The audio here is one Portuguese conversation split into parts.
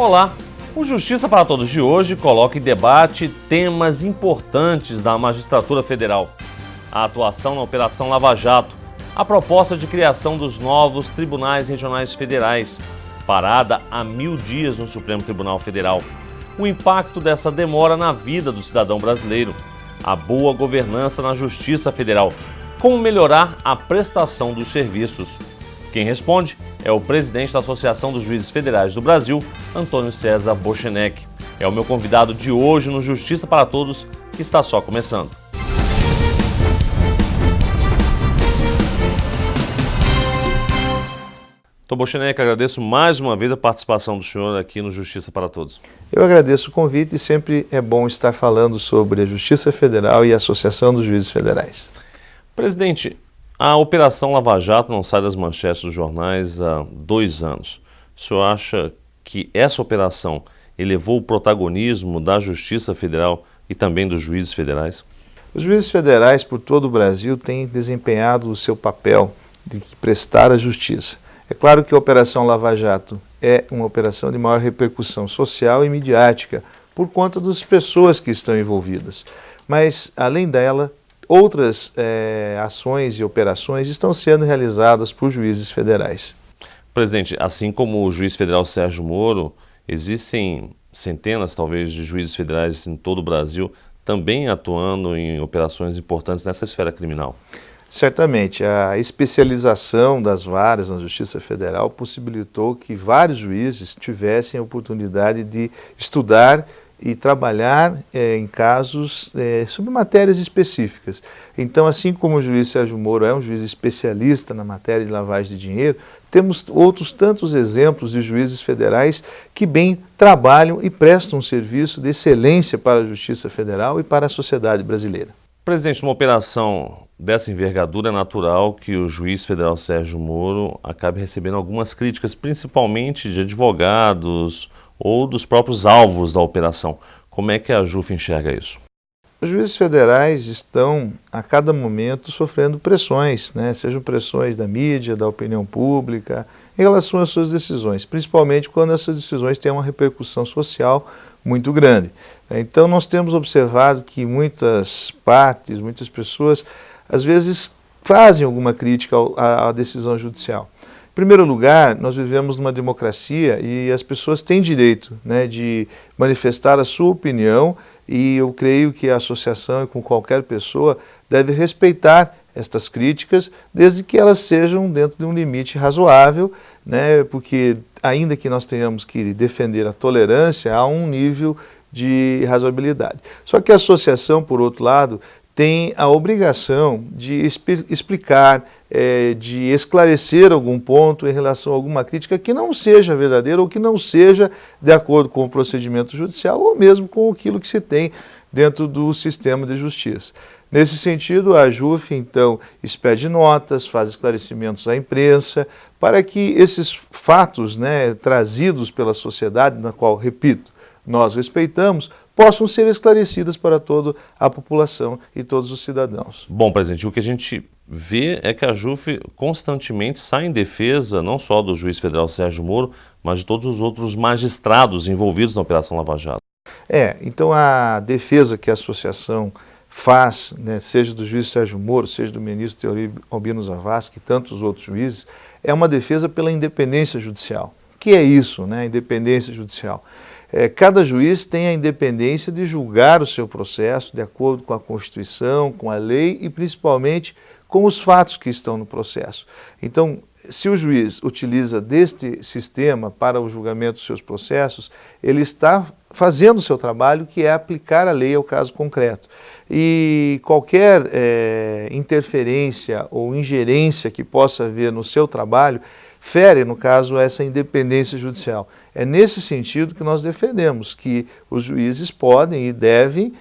Olá! O Justiça para Todos de hoje coloca em debate temas importantes da magistratura federal. A atuação na Operação Lava Jato, a proposta de criação dos novos tribunais regionais federais, parada há 1000 dias no Supremo Tribunal Federal, o impacto dessa demora na vida do cidadão brasileiro, a boa governança na Justiça Federal, como melhorar a prestação dos serviços. Quem responde é o presidente da Associação dos Juízes Federais do Brasil, Antônio César Bochenek. É o meu convidado de hoje no Justiça para Todos, que está só começando. Doutor Bochenek, agradeço mais uma vez a participação do senhor aqui no Justiça para Todos. Eu agradeço o convite e sempre é bom estar falando sobre a Justiça Federal e a Associação dos Juízes Federais. Presidente, a Operação Lava Jato não sai das manchetes dos jornais há 2 anos. O senhor acha que essa operação elevou o protagonismo da Justiça Federal e também dos juízes federais? Os juízes federais por todo o Brasil têm desempenhado o seu papel de prestar a justiça. É claro que a Operação Lava Jato é uma operação de maior repercussão social e midiática por conta das pessoas que estão envolvidas. Mas, além dela, outras ações e operações estão sendo realizadas por juízes federais. Presidente, assim como o juiz federal Sérgio Moro, existem centenas, talvez, de juízes federais em todo o Brasil também atuando em operações importantes nessa esfera criminal. Certamente, a especialização das varas na Justiça Federal possibilitou que vários juízes tivessem a oportunidade de estudar e trabalhar em casos sobre matérias específicas. Então, assim como o juiz Sérgio Moro é um juiz especialista na matéria de lavagem de dinheiro, temos outros tantos exemplos de juízes federais que bem trabalham e prestam um serviço de excelência para a Justiça Federal e para a sociedade brasileira. Presidente, numa operação dessa envergadura é natural que o juiz federal Sérgio Moro acabe recebendo algumas críticas, principalmente de advogados ou dos próprios alvos da operação. Como é que a JUF enxerga isso? Os juízes federais estão, a cada momento, sofrendo pressões, sejam pressões da mídia, da opinião pública, em relação às suas decisões, principalmente quando essas decisões têm uma repercussão social muito grande. Então, nós temos observado que muitas partes, muitas pessoas, às vezes, fazem alguma crítica à decisão judicial. Em primeiro lugar, nós vivemos numa democracia e as pessoas têm direito de manifestar a sua opinião e eu creio que a associação, com qualquer pessoa, deve respeitar estas críticas, desde que elas sejam dentro de um limite razoável, porque ainda que nós tenhamos que defender a tolerância, há um nível de razoabilidade. Só que a associação, por outro lado, tem a obrigação de explicar, de esclarecer algum ponto em relação a alguma crítica que não seja verdadeira ou que não seja de acordo com o procedimento judicial ou mesmo com aquilo que se tem dentro do sistema de justiça. Nesse sentido, a JUF, então, expede notas, faz esclarecimentos à imprensa, para que esses fatos trazidos pela sociedade, na qual, repito, nós respeitamos, possam ser esclarecidas para toda a população e todos os cidadãos. Bom, presidente, o que a gente vê é que a JUF constantemente sai em defesa, não só do juiz federal Sérgio Moro, mas de todos os outros magistrados envolvidos na Operação Lava Jato. Então a defesa que a associação faz, seja do juiz Sérgio Moro, seja do ministro Teori Albino Zavascki e tantos outros juízes, é uma defesa pela independência judicial. O que é isso, independência judicial? Cada juiz tem a independência de julgar o seu processo de acordo com a Constituição, com a lei e principalmente com os fatos que estão no processo. Então, se o juiz utiliza deste sistema para o julgamento dos seus processos, ele está fazendo o seu trabalho, que é aplicar a lei ao caso concreto. E qualquer interferência ou ingerência que possa haver no seu trabalho fere, no caso, essa independência judicial. É nesse sentido que nós defendemos que os juízes podem e devem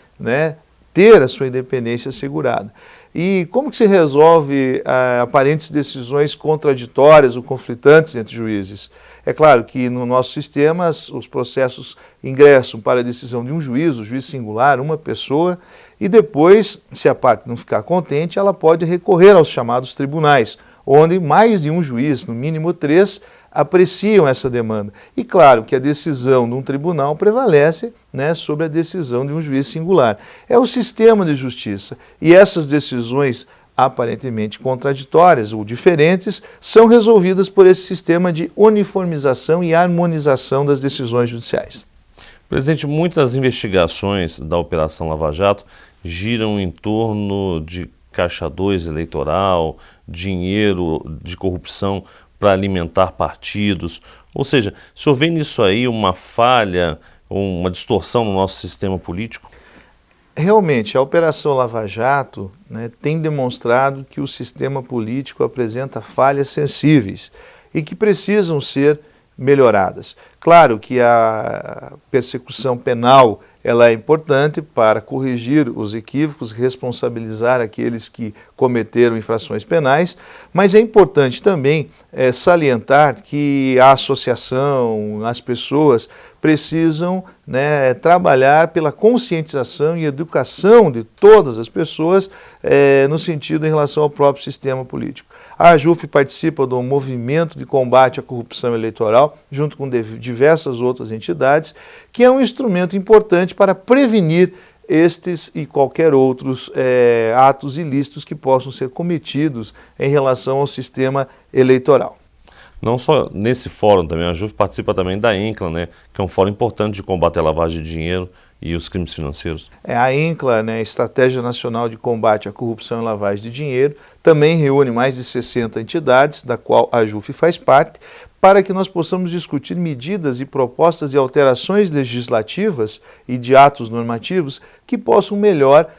ter a sua independência assegurada. E como que se resolve aparentes decisões contraditórias ou conflitantes entre juízes? É claro que no nosso sistema os processos ingressam para a decisão de um juiz, o juiz singular, uma pessoa, e depois, se a parte não ficar contente, ela pode recorrer aos chamados tribunais, onde mais de um juiz, no mínimo 3, apreciam essa demanda. E claro que a decisão de um tribunal prevalece, né, sobre a decisão de um juiz singular. É o sistema de justiça. E essas decisões aparentemente contraditórias ou diferentes são resolvidas por esse sistema de uniformização e harmonização das decisões judiciais. Presidente, muitas investigações da Operação Lava Jato giram em torno de caixa 2 eleitoral, dinheiro de corrupção para alimentar partidos. Ou seja, o senhor vê nisso aí uma falha, uma distorção no nosso sistema político? Realmente, a Operação Lava Jato, né, tem demonstrado que o sistema político apresenta falhas sensíveis e que precisam ser melhoradas. Claro que a persecução penal ela é importante para corrigir os equívocos, responsabilizar aqueles que cometeram infrações penais, mas é importante também salientar que a associação, as pessoas precisam, né, trabalhar pela conscientização e educação de todas as pessoas no sentido em relação ao próprio sistema político. A AJUF participa do movimento de combate à corrupção eleitoral, junto com diversas outras entidades, que é um instrumento importante para prevenir estes e qualquer outros atos ilícitos que possam ser cometidos em relação ao sistema eleitoral. Não só nesse fórum também, a AJUF participa também da INCLA, né, que é um fórum importante de combate à lavagem de dinheiro e os crimes financeiros. A INCLA, né, Estratégia Nacional de Combate à Corrupção e Lavagem de Dinheiro, também reúne mais de 60 entidades, da qual a AJUF faz parte, para que nós possamos discutir medidas e propostas de alterações legislativas e de atos normativos que possam melhor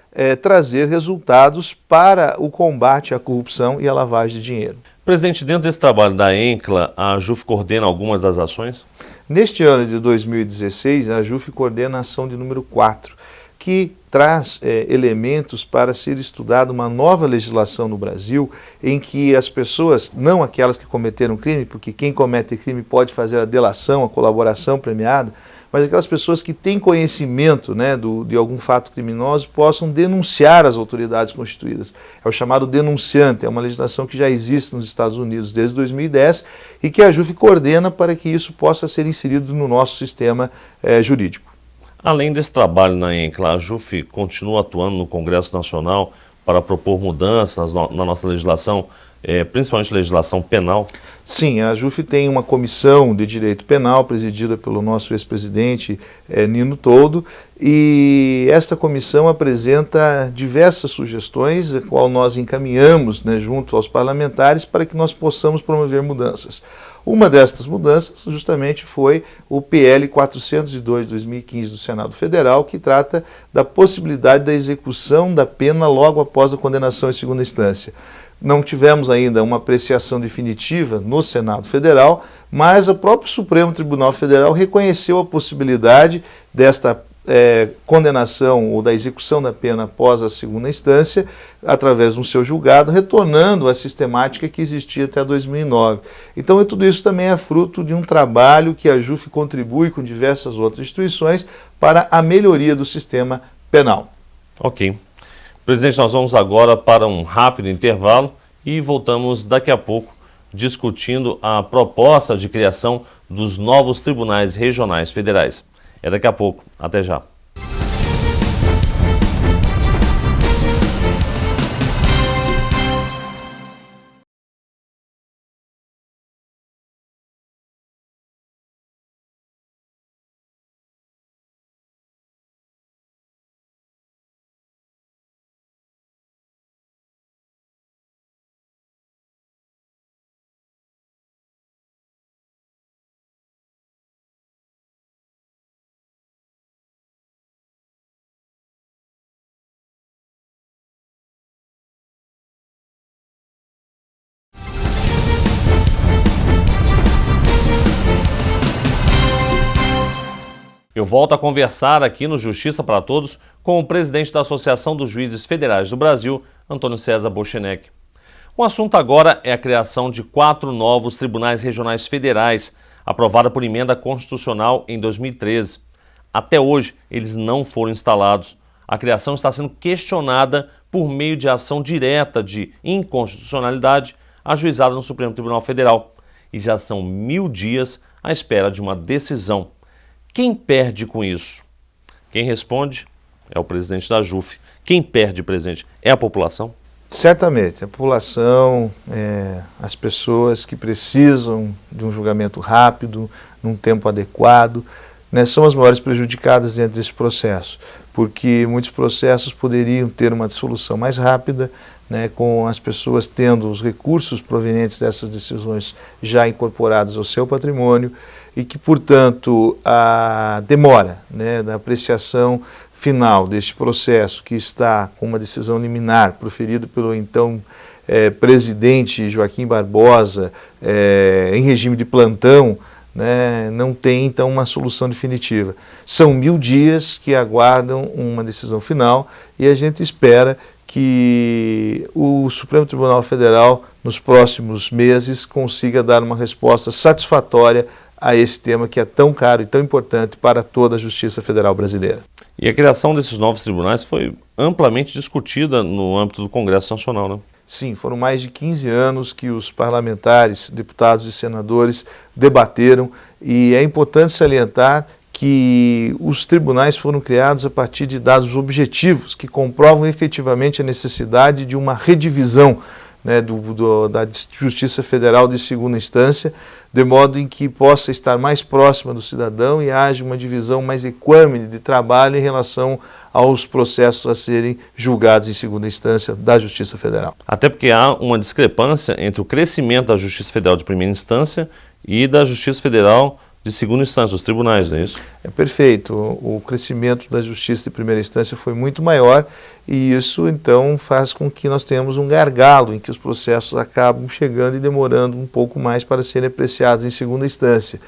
trazer resultados para o combate à corrupção e à lavagem de dinheiro. Presidente, dentro desse trabalho da INCLA, a AJUF coordena algumas das ações? Neste ano de 2016, a AJUF coordena a ação de número 4, que traz elementos para ser estudada uma nova legislação no Brasil, em que as pessoas, não aquelas que cometeram crime, porque quem comete crime pode fazer a delação, a colaboração premiada, mas aquelas pessoas que têm conhecimento, né, de algum fato criminoso possam denunciar as autoridades constituídas. É o chamado denunciante, é uma legislação que já existe nos Estados Unidos desde 2010 e que a AJUF coordena para que isso possa ser inserido no nosso sistema jurídico. Além desse trabalho na INCLA, a AJUF continua atuando no Congresso Nacional para propor mudanças na nossa legislação, principalmente legislação penal? Sim, a AJUF tem uma comissão de direito penal presidida pelo nosso ex-presidente Nino Toldo, e esta comissão apresenta diversas sugestões, a qual nós encaminhamos, né, junto aos parlamentares para que nós possamos promover mudanças. Uma destas mudanças justamente foi o PL 402 de 2015 do Senado Federal, que trata da possibilidade da execução da pena logo após a condenação em segunda instância. Não tivemos ainda uma apreciação definitiva no Senado Federal, mas o próprio Supremo Tribunal Federal reconheceu a possibilidade desta condenação ou da execução da pena após a segunda instância, através do seu julgado, retornando à sistemática que existia até 2009. Então, tudo isso também é fruto de um trabalho que a AJUF contribui com diversas outras instituições para a melhoria do sistema penal. Ok. Presidente, nós vamos agora para um rápido intervalo e voltamos daqui a pouco discutindo a proposta de criação dos novos tribunais regionais federais. É daqui a pouco. Até já. Eu volto a conversar aqui no Justiça para Todos com o presidente da Associação dos Juízes Federais do Brasil, Antônio César Bochenek. O assunto agora é a criação de 4 novos tribunais regionais federais, aprovada por emenda constitucional em 2013. Até hoje, eles não foram instalados. A criação está sendo questionada por meio de ação direta de inconstitucionalidade ajuizada no Supremo Tribunal Federal. e já são 1000 dias à espera de uma decisão. Quem perde com isso? Quem responde é o presidente da JUF. Quem perde, presidente, é a população? Certamente, a população, as pessoas que precisam de um julgamento rápido, num tempo adequado, né, são as maiores prejudicadas dentro desse processo, porque muitos processos poderiam ter uma solução mais rápida, né, com as pessoas tendo os recursos provenientes dessas decisões já incorporados ao seu patrimônio e que, portanto, a demora, né, da apreciação final deste processo, que está com uma decisão liminar proferida pelo então presidente Joaquim Barbosa em regime de plantão, né, não tem então uma solução definitiva. São 1000 dias que aguardam uma decisão final e a gente espera que o Supremo Tribunal Federal nos próximos meses consiga dar uma resposta satisfatória a esse tema que é tão caro e tão importante para toda a Justiça Federal brasileira. E a criação desses novos tribunais foi amplamente discutida no âmbito do Congresso Nacional, né? Sim, foram mais de 15 anos que os parlamentares, deputados e senadores debateram e é importante salientar que os tribunais foram criados a partir de dados objetivos que comprovam efetivamente a necessidade de uma redivisão, né, da Justiça Federal de segunda instância, de modo em que possa estar mais próxima do cidadão e haja uma divisão mais equânime de trabalho em relação aos processos a serem julgados em segunda instância da Justiça Federal. Até porque há uma discrepância entre o crescimento da Justiça Federal de primeira instância e da Justiça Federal de segunda instância, os tribunais, não é isso? É perfeito. O crescimento da justiça de primeira instância foi muito maior e isso então faz com que nós tenhamos um gargalo em que os processos acabam chegando e demorando um pouco mais para serem apreciados em segunda instância.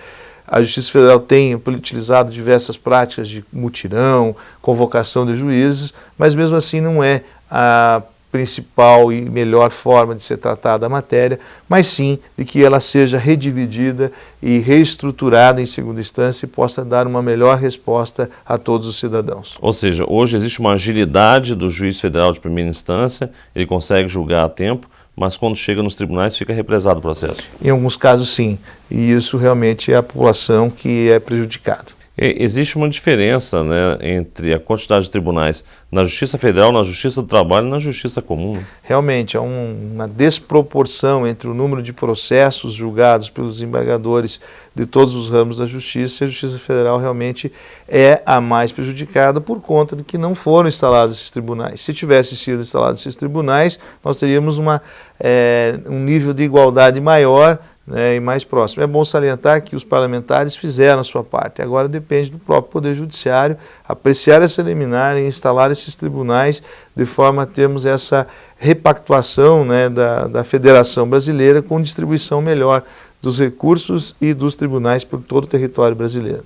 A Justiça Federal tem utilizado diversas práticas de mutirão, convocação de juízes, mas mesmo assim não é a principal e melhor forma de ser tratada a matéria, mas sim de que ela seja redividida e reestruturada em segunda instância e possa dar uma melhor resposta a todos os cidadãos. Ou seja, hoje existe uma agilidade do juiz federal de primeira instância, ele consegue julgar a tempo, mas quando chega nos tribunais fica represado o processo. Em alguns casos sim, e isso realmente é a população que é prejudicada. Existe uma diferença, né, entre a quantidade de tribunais na Justiça Federal, na Justiça do Trabalho e na Justiça Comum. Realmente há uma desproporção entre o número de processos julgados pelos desembargadores de todos os ramos da Justiça e a Justiça Federal realmente é a mais prejudicada por conta de que não foram instalados esses tribunais. Se tivessem sido instalados esses tribunais, nós teríamos um nível de igualdade maior, né, e mais próximo. É bom salientar que os parlamentares fizeram a sua parte. Agora depende do próprio Poder Judiciário apreciar essa liminar e instalar esses tribunais de forma a termos essa repactuação, né, da Federação Brasileira com distribuição melhor dos recursos e dos tribunais por todo o território brasileiro.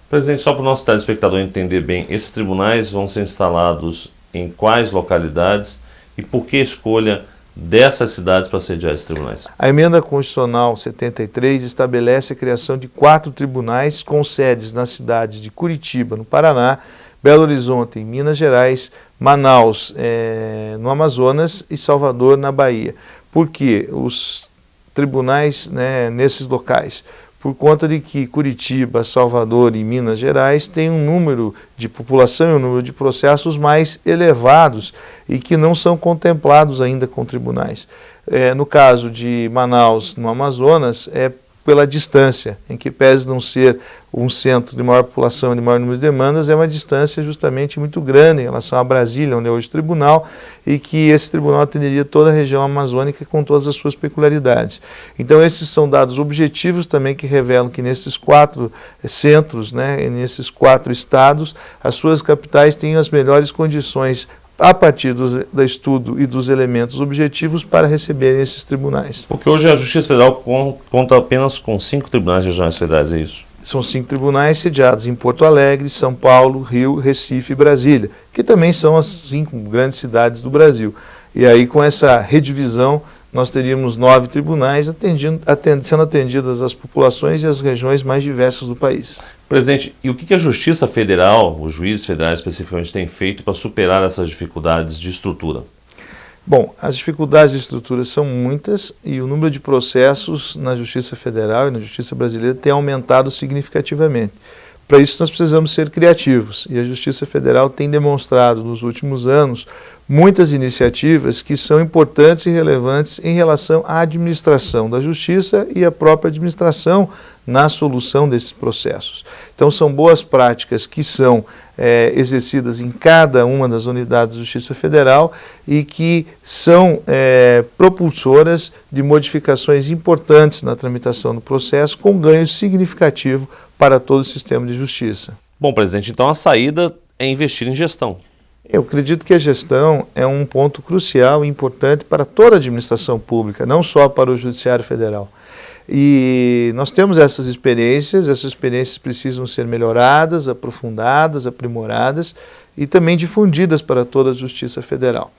Presidente, só para o nosso telespectador entender bem, esses tribunais vão ser instalados em quais localidades e por que escolha dessas cidades para sediar esses tribunais? A Emenda Constitucional 73 estabelece a criação de 4 tribunais com sedes nas cidades de Curitiba, no Paraná, Belo Horizonte, em Minas Gerais, Manaus, no Amazonas e Salvador, na Bahia. Por que os tribunais, né, nesses locais? Por conta de que Curitiba, Salvador e Minas Gerais têm um número de população e um número de processos mais elevados e que não são contemplados ainda com tribunais. No caso de Manaus, no Amazonas, é pela distância, em que pese não ser um centro de maior população e de maior número de demandas, é uma distância justamente muito grande em relação a Brasília, onde é hoje o tribunal, e que esse tribunal atenderia toda a região amazônica com todas as suas peculiaridades. Então esses são dados objetivos também que revelam que nesses 4 centros, né, nesses 4 estados, as suas capitais têm as melhores condições a partir do estudo e dos elementos objetivos para receberem esses tribunais. Porque hoje a Justiça Federal conta apenas com 5 tribunais regionais federais, é isso? São 5 tribunais sediados em Porto Alegre, São Paulo, Rio, Recife e Brasília, que também são as 5 grandes cidades do Brasil. E aí com essa redivisão nós teríamos 9 tribunais sendo atendidas as populações e as regiões mais diversas do país. Presidente, e o que a Justiça Federal, os juízes federais especificamente, têm feito para superar essas dificuldades de estrutura? Bom, as dificuldades de estrutura são muitas e o número de processos na Justiça Federal e na Justiça Brasileira tem aumentado significativamente. Para isso nós precisamos ser criativos e a Justiça Federal tem demonstrado nos últimos anos muitas iniciativas que são importantes e relevantes em relação à administração da Justiça e à própria administração na solução desses processos. Então são boas práticas que são exercidas em cada uma das unidades da Justiça Federal e que são propulsoras de modificações importantes na tramitação do processo com ganho significativo para todo o sistema de justiça. Bom, presidente, então a saída é investir em gestão. Eu acredito que a gestão é um ponto crucial e importante para toda a administração pública, não só para o Judiciário Federal. E nós temos essas experiências precisam ser melhoradas, aprofundadas, aprimoradas e também difundidas para toda a Justiça Federal.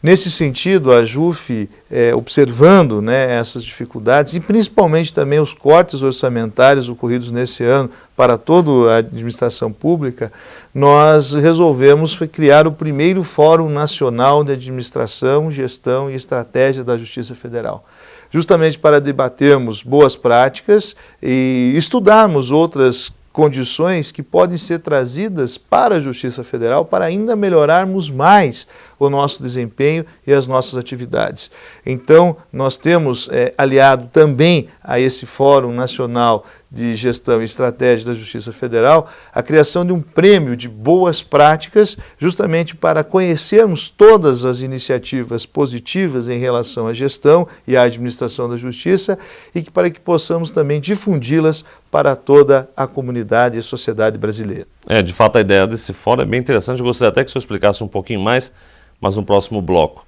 Nesse sentido, a JUF, observando essas dificuldades e principalmente também os cortes orçamentários ocorridos nesse ano para toda a administração pública, nós resolvemos criar o primeiro Fórum Nacional de Administração, Gestão e Estratégia da Justiça Federal. Justamente para debatermos boas práticas e estudarmos outras condições que podem ser trazidas para a Justiça Federal para ainda melhorarmos mais o nosso desempenho e as nossas atividades. Então, nós temos aliado também a esse Fórum Nacional de Gestão e Estratégia da Justiça Federal a criação de um prêmio de boas práticas, justamente para conhecermos todas as iniciativas positivas em relação à gestão e à administração da Justiça e para que possamos também difundi-las para toda a comunidade e a sociedade brasileira. De fato, a ideia desse fórum é bem interessante. Eu gostaria até que o senhor explicasse um pouquinho mais, mas no próximo bloco.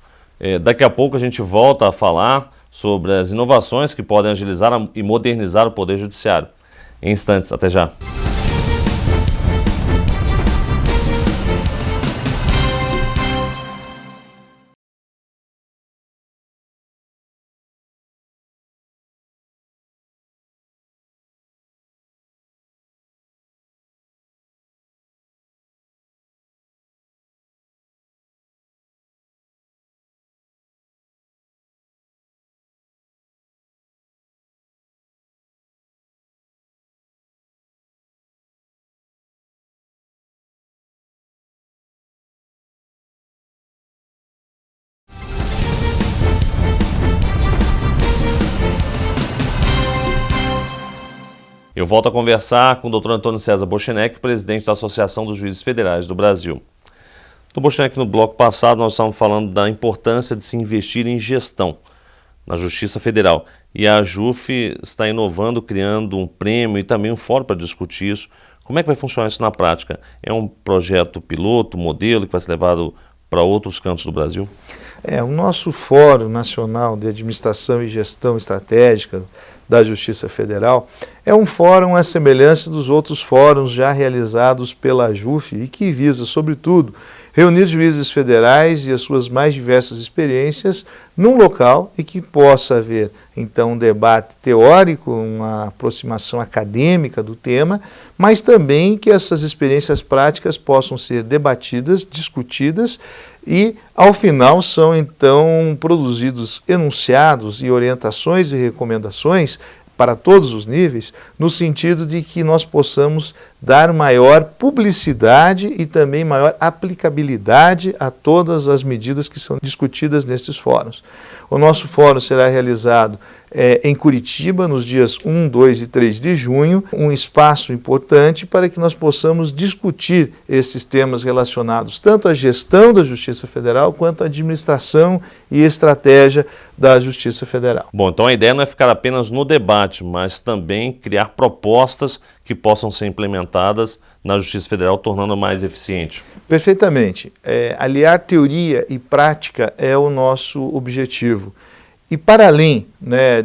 Daqui a pouco a gente volta a falar sobre as inovações que podem agilizar e modernizar o Poder Judiciário. Em instantes, até já. Eu volto a conversar com o Dr. Antônio César Bochenek, presidente da Associação dos Juízes Federais do Brasil. Dr. Bochenek, no bloco passado nós estávamos falando da importância de se investir em gestão na Justiça Federal. E a JUF está inovando, criando um prêmio e também um fórum para discutir isso. Como é que vai funcionar isso na prática? É um projeto piloto, modelo, que vai ser levado para outros cantos do Brasil? O nosso Fórum Nacional de Administração e Gestão Estratégica da Justiça Federal é um fórum à semelhança dos outros fóruns já realizados pela JUF e que visa, sobretudo, reunir juízes federais e as suas mais diversas experiências num local e que possa haver, então, um debate teórico, uma aproximação acadêmica do tema, mas também que essas experiências práticas possam ser debatidas, discutidas e, ao final, são, então, produzidos enunciados e orientações e recomendações para todos os níveis, no sentido de que nós possamos dar maior publicidade e também maior aplicabilidade a todas as medidas que são discutidas nestes fóruns. O nosso fórum será realizado em Curitiba, nos dias 1, 2 e 3 de junho, um espaço importante para que nós possamos discutir esses temas relacionados tanto à gestão da Justiça Federal quanto à administração e estratégia da Justiça Federal. Bom, então a ideia não é ficar apenas no debate, mas também criar propostas que possam ser implementadas na Justiça Federal, tornando mais eficiente. Perfeitamente. Aliar teoria e prática é o nosso objetivo. E para além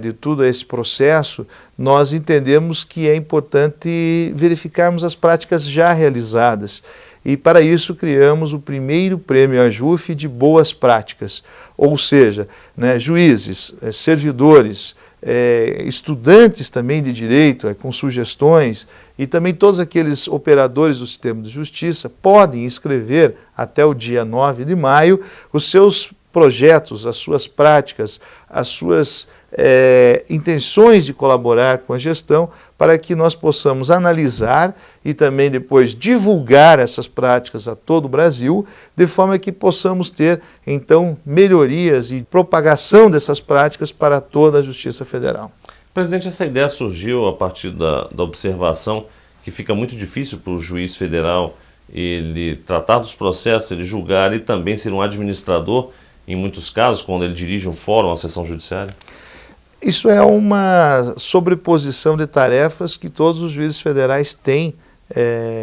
de todo esse processo, nós entendemos que é importante verificarmos as práticas já realizadas. E para isso criamos o primeiro prêmio AJUF de boas práticas, ou seja, juízes, servidores, estudantes também de direito, com sugestões, e também todos aqueles operadores do sistema de justiça podem escrever até o dia 9 de maio os seus projetos, as suas práticas, as suas intenções de colaborar com a gestão, para que nós possamos analisar e também depois divulgar essas práticas a todo o Brasil, de forma que possamos ter, então, melhorias e propagação dessas práticas para toda a Justiça Federal. Presidente, essa ideia surgiu a partir da observação que fica muito difícil para o juiz federal ele tratar dos processos, ele julgar e também ser um administrador, em muitos casos, quando ele dirige um fórum, uma sessão judiciária? Isso é uma sobreposição de tarefas que todos os juízes federais têm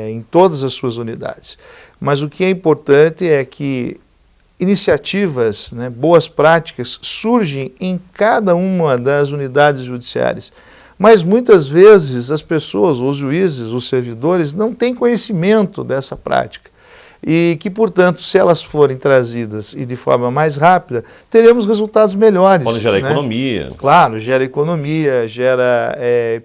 em todas as suas unidades. Mas o que é importante é que iniciativas, boas práticas, surgem em cada uma das unidades judiciárias. Mas muitas vezes as pessoas, os juízes, os servidores, não têm conhecimento dessa prática. E que, portanto, se elas forem trazidas e de forma mais rápida, teremos resultados melhores. Pode gerar economia. Claro, gera economia, gera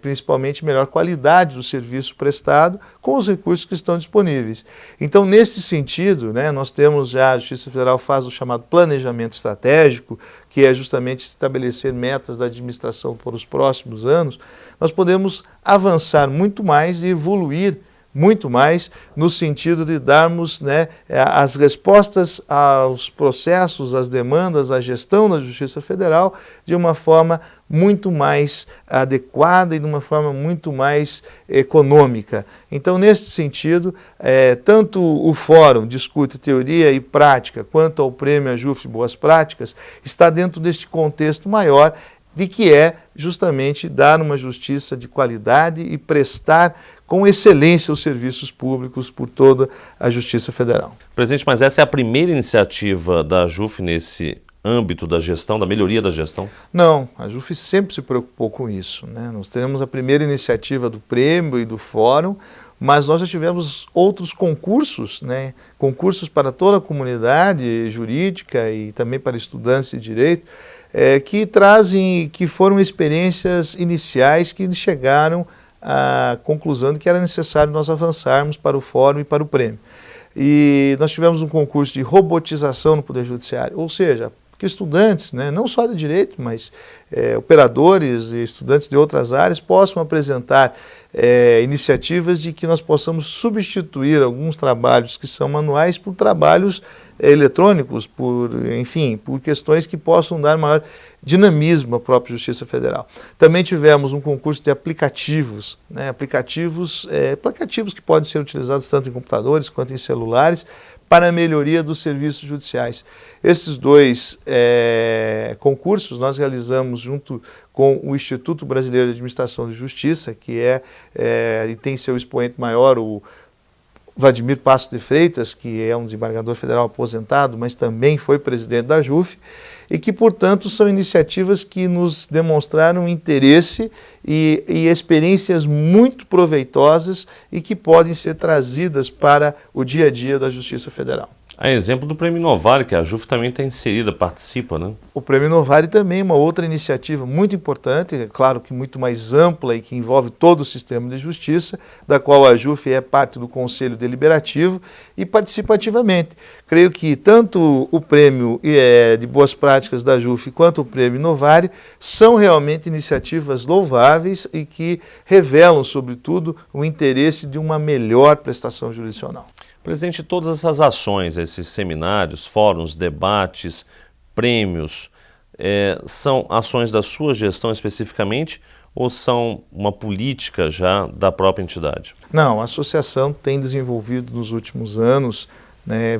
principalmente melhor qualidade do serviço prestado com os recursos que estão disponíveis. Então, nesse sentido, nós temos já, a Justiça Federal faz o chamado planejamento estratégico, que é justamente estabelecer metas da administração para os próximos anos. Nós podemos avançar muito mais e evoluir muito mais no sentido de darmos as respostas aos processos, às demandas, à gestão da Justiça Federal de uma forma muito mais adequada e de uma forma muito mais econômica. Então, nesse sentido, tanto o Fórum discute teoria e prática, quanto ao Prêmio AJUF Boas Práticas, está dentro deste contexto maior de que é justamente dar uma justiça de qualidade e prestar com excelência os serviços públicos por toda a Justiça Federal. Presidente, mas essa é a primeira iniciativa da AJUF nesse âmbito da gestão, da melhoria da gestão? Não, a AJUF sempre se preocupou com isso. Nós teremos a primeira iniciativa do Prêmio e do Fórum, mas nós já tivemos outros concursos, concursos para toda a comunidade jurídica e também para estudantes de direito, que foram experiências iniciais que chegaram à conclusão de que era necessário nós avançarmos para o Fórum e para o Prêmio. E nós tivemos um concurso de robotização no Poder Judiciário, ou seja, que estudantes, não só de direito, mas operadores e estudantes de outras áreas possam apresentar iniciativas de que nós possamos substituir alguns trabalhos que são manuais por trabalhos eletrônicos, por questões que possam dar maior dinamismo à própria Justiça Federal. Também tivemos um concurso de aplicativos, aplicativos que podem ser utilizados tanto em computadores quanto em celulares, para a melhoria dos serviços judiciais. Esses dois concursos nós realizamos junto com o Instituto Brasileiro de Administração de Justiça, que e tem seu expoente maior, o Vladimir Passo de Freitas, que é um desembargador federal aposentado, mas também foi presidente da AJUF, e que, portanto, são iniciativas que nos demonstraram interesse e experiências muito proveitosas e que podem ser trazidas para o dia a dia da Justiça Federal. A exemplo do Prêmio Novare, que a AJUF também está inserida, participa, né? O Prêmio Novare também é uma outra iniciativa muito importante, é claro que muito mais ampla e que envolve todo o sistema de justiça, da qual a AJUF é parte do Conselho Deliberativo e participativamente. Creio que tanto o Prêmio de Boas Práticas da AJUF quanto o Prêmio Novare são realmente iniciativas louváveis e que revelam, sobretudo, o interesse de uma melhor prestação jurisdicional. Presidente, todas essas ações, esses seminários, fóruns, debates, prêmios, são ações da sua gestão especificamente ou são uma política já da própria entidade? Não, a associação tem desenvolvido nos últimos anos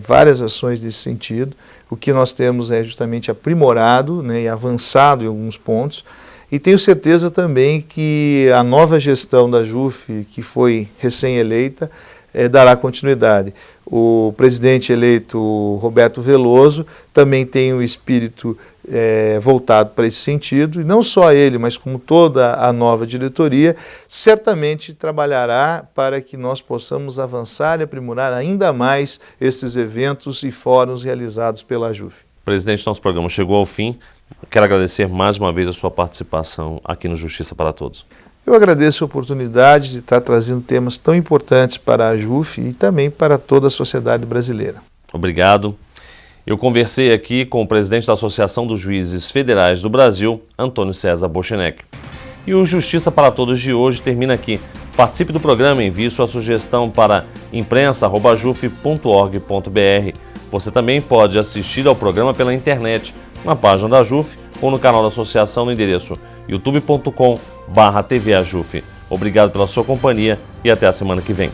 várias ações nesse sentido. O que nós temos é justamente aprimorado e avançado em alguns pontos. E tenho certeza também que a nova gestão da AJUF, que foi recém-eleita, dará continuidade. O presidente eleito, Roberto Veloso, também tem um espírito voltado para esse sentido, e não só ele, mas como toda a nova diretoria, certamente trabalhará para que nós possamos avançar e aprimorar ainda mais esses eventos e fóruns realizados pela AJUF. Presidente, nosso programa chegou ao fim. Quero agradecer mais uma vez a sua participação aqui no Justiça para Todos. Eu agradeço a oportunidade de estar trazendo temas tão importantes para a AJUF e também para toda a sociedade brasileira. Obrigado. Eu conversei aqui com o presidente da Associação dos Juízes Federais do Brasil, Antônio César Bochenek. E o Justiça para Todos de hoje termina aqui. Participe do programa e envie sua sugestão para imprensa@juf.org.br. Você também pode assistir ao programa pela internet, na página da JUF ou no canal da associação no endereço youtube.com/tvajuf. Obrigado pela sua companhia e até a semana que vem.